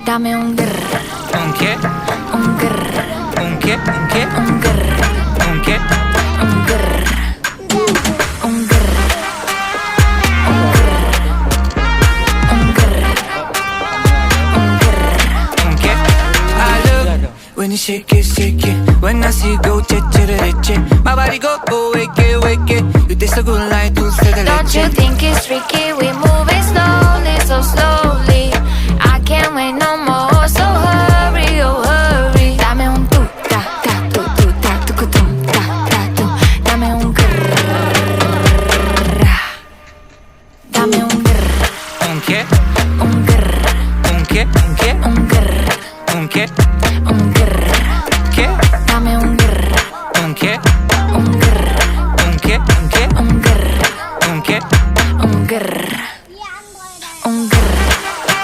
Dame un grr, ¿Un qué? un grr, ¿Un qué? ¿Un qué? un grr, ¿Un qué? un grr, un grr, un grr, un grr, un grr. ¿Un qué? I love when you shake it. When I see you go, che. My body go, wake it. You taste so good like dulce de Don't you leche. think it's tricky? We move it slowly, so slow.